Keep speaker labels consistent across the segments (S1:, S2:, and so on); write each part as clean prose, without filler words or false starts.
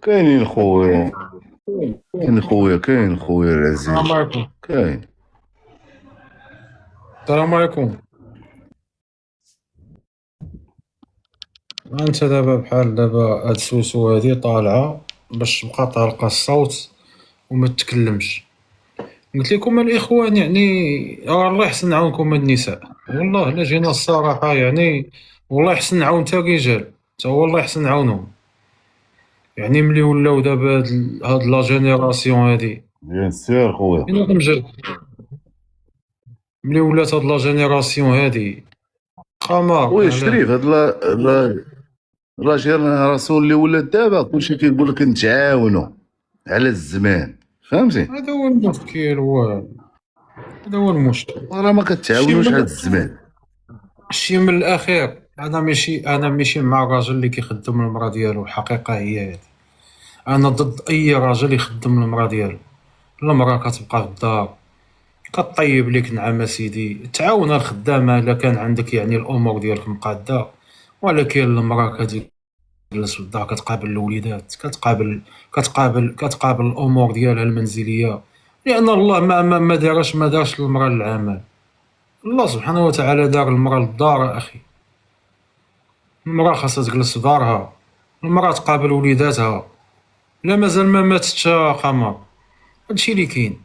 S1: كاينين خويا، كاين خويا
S2: السلام
S1: العزيز.
S2: عليكم.
S1: كاين.
S2: السلام عليكم. انت دابا بحال دابا هاد سوسو هادي طالعه باش تبقى طالقه الصوت وما تتكلمش. قلت لكم الاخوان يعني الله يحسن عونكم النساء، والله الا جينا الصراحه يعني والله يحسن عون تا الرجال، تا هو الله يحسن عونهم. يعني ملي ولاو دابا هاد لا جينيراسيون هادي
S1: بيان سير خويا.
S2: فين غنمشي، ملي ولات هاد لا جينيراسيون هادي قمر
S1: خويا
S2: علاه.
S1: شريف، هاد لا جينيراسيون اللي ولات دابا كلشي كيقول لك نتعاونوا على الزمان، فهمتي؟
S2: هذا هو المشكل، هذا هو المشكل.
S1: راه ما
S2: شي
S1: كتعاونوش على
S2: من
S1: الزمان.
S2: شي من الاخير، انا ماشي مع الراجل اللي كيخدم المراه ديالو، الحقيقه هي هذه. انا ضد اي راجل يخدم المراه ديالو. المراه كتبقى في الدار كطيب ليك، نعم سيدي، تعاون الخدامه الا كان عندك يعني الامور ديالك مقاده. ولكن المراه كتجلس في الدار كتقابل الوليدات، كتقابل الامور ديالها المنزليه، لان الله ما دارش للمراه للعمل. الله سبحانه وتعالى دار المراه للدار اخي. المرأة خاصها تجلس في دارها، المرأة تقابل وليداتها، لا مازال ما ماتتش قمر. هادشي اللي كاين.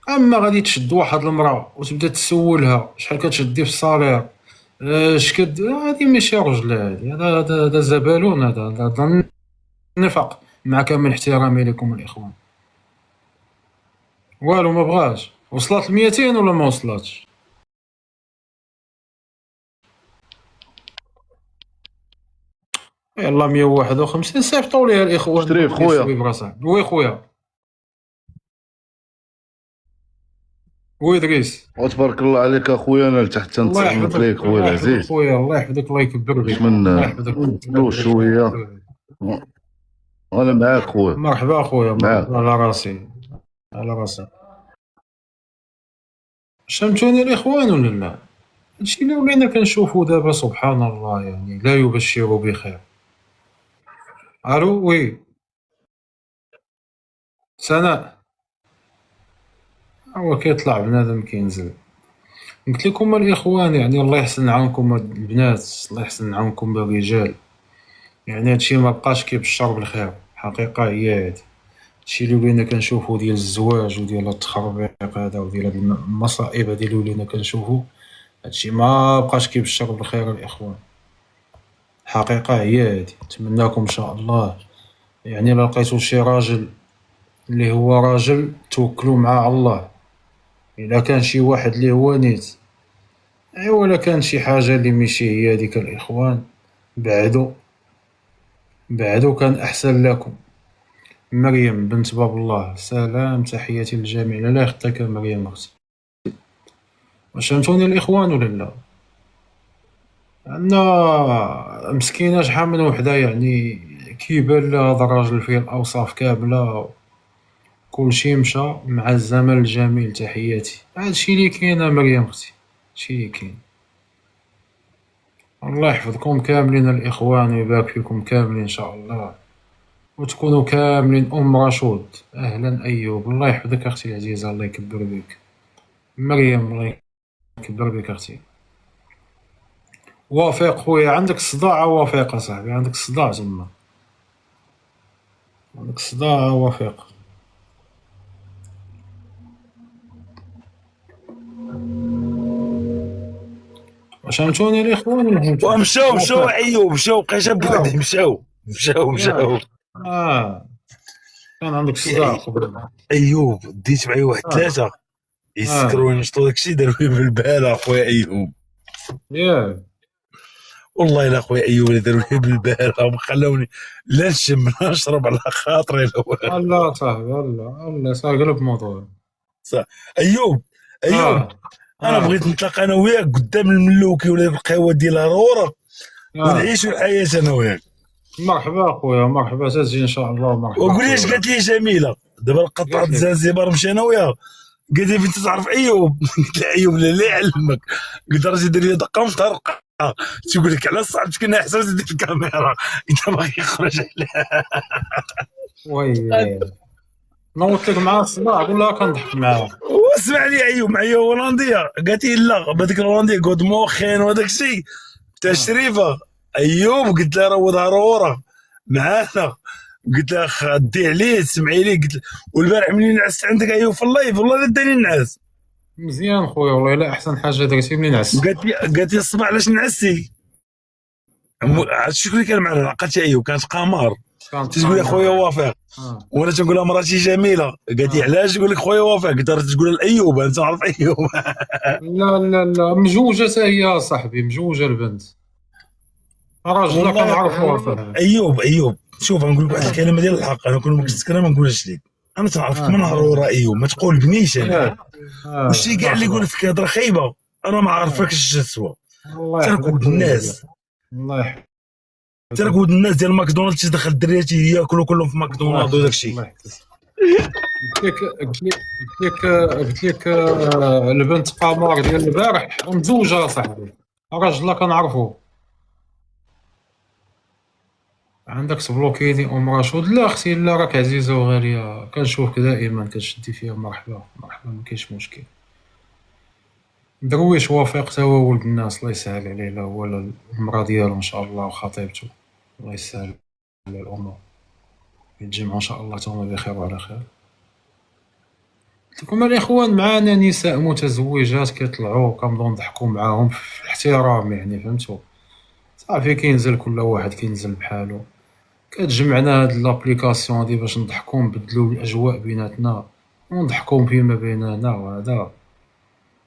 S2: اما غادي تشد واحد المرأة وتبدا تسولها شحال كتشدي في الصالير، اش كد، هادي ماشي رجل، هذا زبالون، هذا نفاق، مع كامل احترامي لكم الاخوان. والو ما بغاش. وصلت ل 200 ولا ما وصلتش؟ يلا 151 صيفطوا ليها الاخوان
S1: شريف
S2: ديال
S1: خويا،
S2: السويف راسها. وي خويا، وي دريس.
S1: وتبارك الله عليك اخويا، انا لتحت
S2: الله
S1: تنتصنت
S2: يحفظك،
S1: ليك خويا
S2: الله يحفظك
S1: العزيز.
S2: خويا، الله يحفظك، الله يكبر
S1: باش
S2: بك،
S1: من
S2: الله يحفظك، الله
S1: نطلعوا
S2: يحفظك، الله
S1: شويه.
S2: يكبر بك.
S1: وانا معاك خويا،
S2: مرحبا خويا،
S1: معاك.
S2: مرحبا، على راسي، على راسي. شمتوني الاخوان ولا لا؟ هادشي اللي ولينا كنشوفو دابا سبحان الله، يعني لا يبشر بخير. الو وي. سناء. هو كيطلع بنادم كينزل. قلت لكم الاخوان يعني الله يحسن عونكم البنات، الله يحسن عونكم الرجال. يعني هادشي ما بقاش كيبشر بالخير، حقيقه هي هادي. هادشي اللي ولينا كنشوفو ديال الزواج وديال التخربيق هذا وديال هاد المصائب هادي اللي ولينا كنشوفو، هادشي ما بقاش كيبشر بالخير الاخوان. حقيقة هي هادي. نتمناكم ان شاء الله يعني الا لقيتو شي راجل اللي هو راجل توكلوا مع الله. الا كان شي واحد اللي هو نيت، ايوا ولا كان شي حاجة اللي ماشي هي هاديك الاخوان، بعدو، بعدو كان احسن لكم. مريم بنت باب الله، سلام، تحياتي للجميع. لا يخطيك مريم اختي. واش فهمتوني الاخوان ولا لا؟ عندنا مسكينه شحال من وحده يعني كيبان لها هذا الراجل فيه الاوصاف كامله، كلشي مشى مع الزمن الجميل. تحياتي. هادشي اللي كاين مريم اختي، هادشي اللي كاين. الله يحفظكم كاملين الاخوان ويبارك فيكم كاملين ان شاء الله، وتكونوا كاملين رشود. اهلا ايوب، الله يحفظك اختي العزيزه، الله يكبر بك. مريم الله يكبر بك اختي. وافق خويا، عندك الصداع؟ وافق اصاحبي، عندك الصداع تما، عندك الصداع. وافق. واش فهمتوني الاخوان ولا فهمتوني؟
S3: ومشاو
S2: وافق.
S3: ايوب، مشاو بقيت
S2: ياك،
S3: بلادي، مشاو.
S2: ياك. اه، كان عندك الصداع قبل.
S3: ايوب ديت معايا واحد
S2: اه.
S3: ثلاثه
S2: اه.
S3: يسكروا ينشطوا داكشي، داروا لي بالبال اخويا ايوب.
S2: ياك.
S3: والله الا اخويا ايوب اللي داروا لي بالبال ما خلاوني لا نشم لا نشرب على خاطري لا والو.
S2: الله صاحبي، الله صاحبي، قلب الموضوع.
S3: صح. ايوب، ايوب،
S2: اه.
S3: انا
S2: اه.
S3: بغيت نتلاقى انا وياك قدام الملوكي ولا القهوه ديال هرورة
S2: اه.
S3: ونعيشوا الحياه انا وياك.
S2: مرحبا اخويا، مرحبا، تجي ان شاء الله، مرحبا
S3: وقول لي اش
S2: اخويا.
S3: قالت لي جميله دابا
S2: قالت
S3: قطعت
S2: لك.
S3: زنزبار مشى انا وياها. قالت لي بنت تعرف ايوب؟ قلت لها ايوب لا يعلمك. قلت لها راجل دير لي دقه ومطرقه. تقول لك على صاحبتك انا احسن دير الكاميرا. انت باغي يخرج عليها.
S2: وي نوضت لك مع الصداع ولا كنضحك معاه.
S3: واسمع لي ايوب معايا هولنديه قالت لي لا بهذيك الهولنديه قد موخين وهذاك الشيء تاع الشريفه. ايوب قلت لها راه ضرورة معانا. قلت لها خدي عليه تسمعي لي. قلت والبارح منين نعست عندك ايوب في اللايف والله لا داني نعس.
S2: مزيان خويا والله الا احسن حاجه درتي منين عس.
S3: قالت لي الصباح علاش نعستي. عرفت شكون اللي كان معنا عقلت ايوب كانت قمر. تقول لي خويا وافق وانا تنقول لها مراتي جميله. قالت لي علاش تقول لك خويا وافق. قلت لها تقول لايوب انت عارف ايوب.
S2: لا لا لا مجوجه حتى هي صاحبي مجوجه البنت راجل
S3: والله
S2: كنعرفوها.
S3: ايوب شوف نقول لك واحد الكلمه ديال الحق. انا كل ما كنت سكران ما نقولهاش لك. انا تعرفك من نهار ورا ايوب ما تقول بنيش انا. وشي كاع اللي يقول فيك هضره خايبه انا ما عارفكش تسوى. ترك ولد الناس
S2: الله يحفظك
S3: ترك ولد الناس ديال ماكدونالدز تدخل الدريات ياكلوا كلهم في ماكدونالدز وداك الشيء.
S2: قلت لك البنت قمر ديال البارح مزوجه صاحبي راجل كنعرفو. عندك تبلوكيني ام رشود؟ لا اختي لا راك عزيزه وغاليه كنشوفك دائما كتشدي فيها. مرحبا مرحبا ما كاينش مشكل. درويش وافق تا هو ولد الناس الله يسهل عليه لا هو لا المراه ديالو ان شاء الله وخطيبته الله يسهل على الامور يتجمعوا ان شاء الله تهما بخير وعلى خير. قلت لكم الاخوان معانا نساء متزوجات كيطلعوا كنبداو نضحكوا معاهم في الاحترام يعني فهمتوا. صافي كينزل كل واحد كينزل بحالو. كتجمعنا هاد لابليكاسيون هادي باش نضحكوا نبدلوا الاجواء بيناتنا ونضحكوا فيما بيننا وهذا.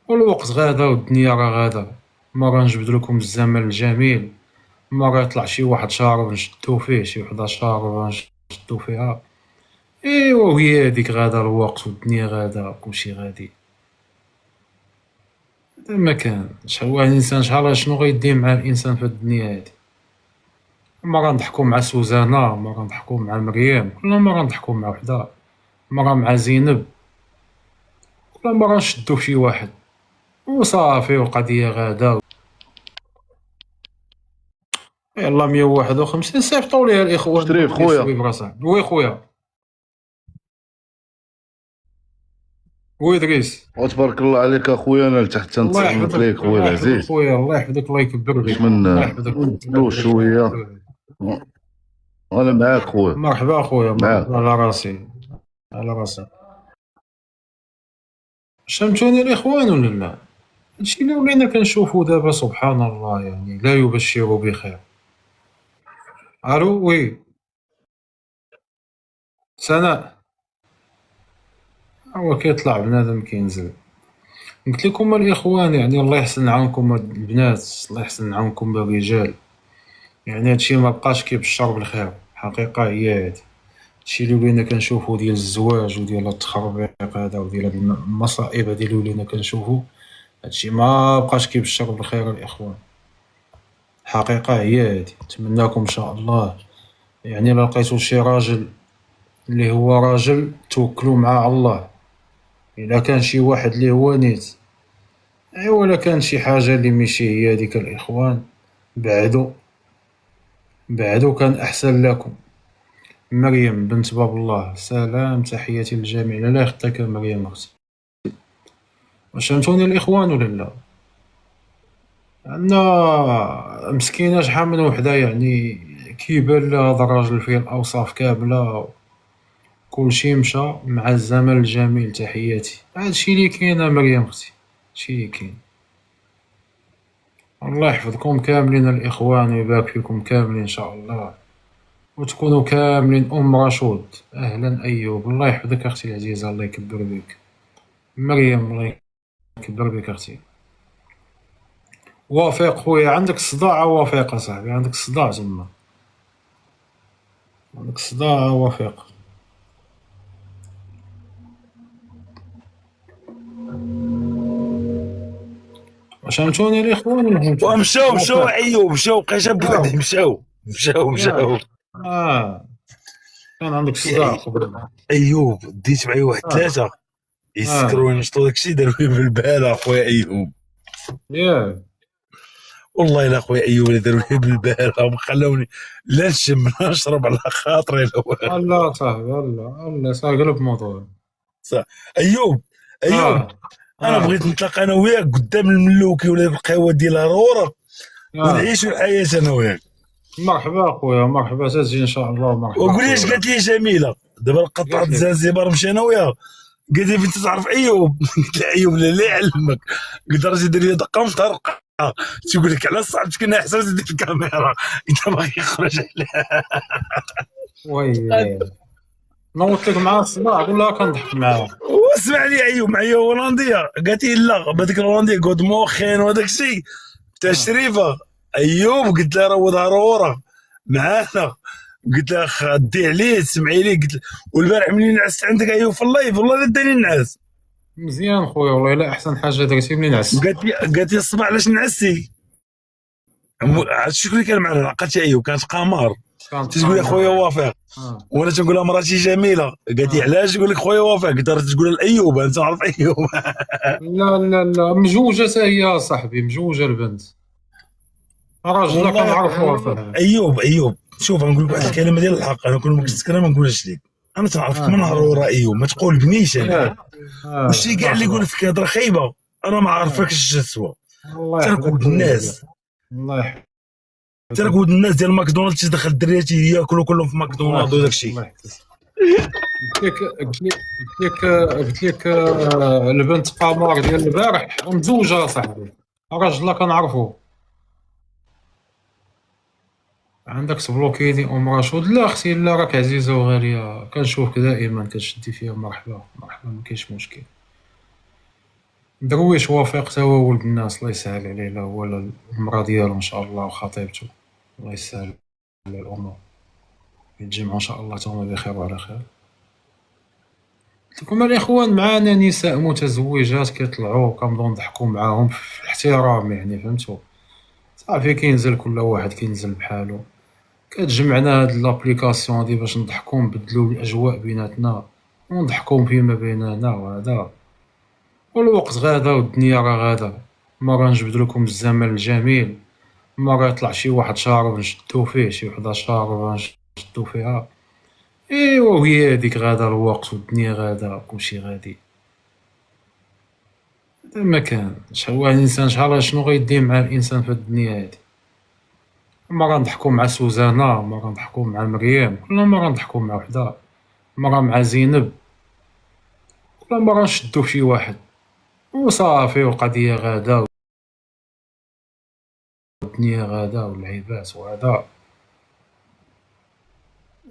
S2: والوقت غادا والدنيا راه غادا. مرة نجبد لكم الزمن الجميل مرة يطلع شي واحد شارب نشدو فيه شي وحدة شاربة نشدو فيها. ايوا وهي هاديك غادا الوقت والدنيا غادا كلشي غادي. هذا ما كان شحال واحد الانسان شنو غيدير مع الانسان في الدنيا هادي. مرة نضحكو مع سوزانا مرة نضحكو مع مريم كل مرة نضحكو مع وحدة مرة مع زينب كل مرة نشدو فشي واحد وصافي والقضية غادا. يلا 151 صيفطوا ليها الاخوان.
S1: شريف خويا.
S2: وي خويا وي دريس
S1: وتبارك الله عليك اخويا انا لتحت تنتصنت ليك خويا العزيز.
S2: خويا الله يحفظك الله يكبر بك
S1: باش من
S2: الله يحفظك
S1: ندوز شويه انا معاك خويا.
S2: مرحبا خويا
S1: معاك.
S2: على راسي على راسي. شمتوني الاخوان ولا لا؟ هادشي اللي ولينا كنشوفو دابا سبحان الله يعني لا يبشر بخير. الو وي سناء هو كيطلع بنادم كينزل. قلت لكم الاخوان يعني الله يحسن عونكم البنات الله يحسن عونكم الرجال. يعني هادشي ما بقاش كيبشر بالخير حقيقه هي هادي. هادشي اللي ولينا كنشوفو ديال الزواج وديال التخربيق هذا وديال المصائب هادي اللي ولينا كنشوفو هادشي ما بقاش كيبشر بالخير الاخوان. حقيقه هي هادي. نتمناكم ان شاء الله يعني الا لقيتو شي راجل اللي هو راجل توكلوا مع الله. الا كان شي واحد اللي هو نيت ايوا ولا كان شي حاجه اللي ماشي هي هذيك الاخوان بعدو كان احسن لكم. مريم بنت باب الله سلام تحياتي للجميع. لا يخطيك مريم اختي. واش فهمتوني الاخوان ولا لا؟ عندنا مسكينه شحال من وحده يعني كيبان لها هذا الراجل فيه الاوصاف كامله كلشي مشى مع الزمن الجميل. تحياتي. هادشي اللي كاين مريم اختي هادشي اللي كاين. الله يحفظكم كاملين الاخوان ويبارك فيكم كاملين ان شاء الله وتكونوا كاملين. ام رشود اهلا ايوب الله يحفظك اختي العزيزه الله يكبر بك. مريم الله يكبر بك اختي. وافق خويا عندك صداع وافق صاحبي عندك صداع تما عندك صداع وافق. واش فهمتوني الاخوان ولا فهمتوني؟
S3: ومشاو ايوب مشاو بقيت بوحدي مشاو
S2: كان عندك صداع قبل.
S3: ايوب ديت معايا واحد ثلاثه يسكروا ينشطوا داكشي داروا في البال اخويا ايوب.
S2: ياك
S3: والله الا خويا ايوب اللي داروا لي بالبارح وخلوني لا نشم لا نشرب على خاطري لا والو.
S2: لا صاحبي، لا صاحبي، قلب الموضوع.
S3: صح. ايوب ايوب،
S2: اه
S3: انا
S2: اه
S3: بغيت نتلاقى انا وياك قدام الملوكي ولا القهوه ديال هرورة
S2: اه
S3: ونعيشوا الحياه انا وياك.
S2: مرحبا اخويا، مرحبا، تجي ان شاء الله، مرحبا
S3: وقول لي اش
S2: اخويا.
S3: قالت لي جميله دابا قطعت
S2: قالت لك
S3: زنزبار مشى انا وياها. قالت لي بنت تعرف ايوب قلت لها ايوب لا يعلمك. قلت لها دير لي دقه مطرقه تقول لك على صاحبتك انا احساس ديال الكاميرا انت باغي يخرج عليها.
S2: وي نوضت لك معاه الصباح ولا كنضحك معاه.
S3: واسمع لي ايوب معايا هولنديه قالت لي لا بهذيك الهولنديه كود موخين وهذاك الشيء تاع
S2: اه
S3: شريفه. ايوب قلت لها راه ظهر ورا معانا. قلت لها خدي عليه تسمعي لي قلت والبارح منين نعست عندك ايوب في اللايف والله لا داني نعس.
S2: مزيان خويا، والله لا احسن حاجه درتي منين نعس.
S3: قالت لي الصباح علاش نعستي.
S2: اه
S3: عرفت شكون اللي كان معنا عقلت ايوب كانت قمر.
S2: كانت
S3: تقول لي خويا
S2: قامر.
S3: وافق
S2: اه
S3: وانا تنقول لها مراتي جميله. قالت لي
S2: اه
S3: علاش تقول لك خويا وافق. قلت لها تقول لايوب انا تعرف ايوب.
S2: لا مجوجه حتى هي صاحبي، مجوجه البنت، راجل
S3: والله
S2: كنعرفوها فيها.
S3: ايوب شوف نقول لك واحد الكلمه ديال الحق انا كون ما كنت سكران ما نقولهاش ليك. انا تنعرفك من
S2: اه
S3: هرورة ايوب ما تقولبنيش انا. وشي كاع اللي يقول
S2: مرحبا.
S3: فيك هضره خايبه انا ما عارفكش تسوى.
S2: الله يحفظك
S3: تركود
S2: خويا
S3: الناس
S2: مزيان. الله يحفظك.
S3: تركود الناس ديال ماكدونالدز تدخل الدريات ياكلوا كلهم في
S2: الله
S3: ماكدونالدز وداك
S2: يحفظك.
S3: الشيء.
S2: الله يحفظك. قلت لك البنت قمر ديال البارح مزوجه صاحبي، راجل كنعرفو. عندك تبلوكيني ام رشود؟ لا اختي لا، راك عزيزه وغاليه، كنشوفك دائما كتشدي فيا. مرحبا مرحبا، ما كاينش مشكل. درويش وافق تا هو ولد الناس، الله يسهل عليه، لا هو لا المراه ديالو ان شاء الله وخطيبته، الله يسهل على الامور، يتجمعوا ان شاء الله تهما بخير وعلى خير. قلت لكم الاخوان معانا نساء متزوجات كيطلعوا كنبداو نضحكوا معاهم في الاحترام، يعني فهمتوا؟ صافي كينزل كل واحد كينزل بحالو، كتجمعنا هاد لابليكاسيون هادي باش نضحكو نبدلو الاجواء بيناتنا ونضحكو فيما بيننا وهذا، والوقت غادا والدنيا راه غادا. مرة نجبد لكم الزمن الجميل، مرة يطلع شي واحد شارب نشدو فيه، شي وحدة شاربة نشدو فيها. ايوا وهي هاديك غادا الوقت والدنيا غادا كلشي غادي. هذا ما كان شحال واحد الانسان شنو غيدير مع الانسان في الدنيا هادي. مرة نضحكو مع سوزانا، مرة نضحكو مع مريم، كل مرة نضحكو مع وحدة، مرة مع زينب، كل مرة نشدو فشي واحد وصافي، والقضية غادا والدنيا غادا واللعيبات وهذا.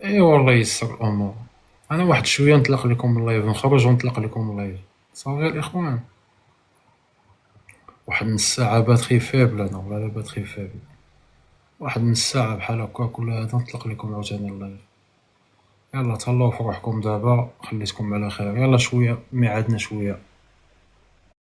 S2: ايوا الله ييسر الامور. انا واحد شويه نطلق لكم اللايف، نخرج ونطلق لكم اللايف صافي الاخوان. واحد نص ساعه باتري فيبل انا، ولا لا باتري فيبل، واحد نص ساعه بحال هكاك ولا هذا نطلق لكم عاوتاني اللايف. يلا تهلاو في روحكم دابا، خليتكم على خير، يلا شويه ميعادنا شويه.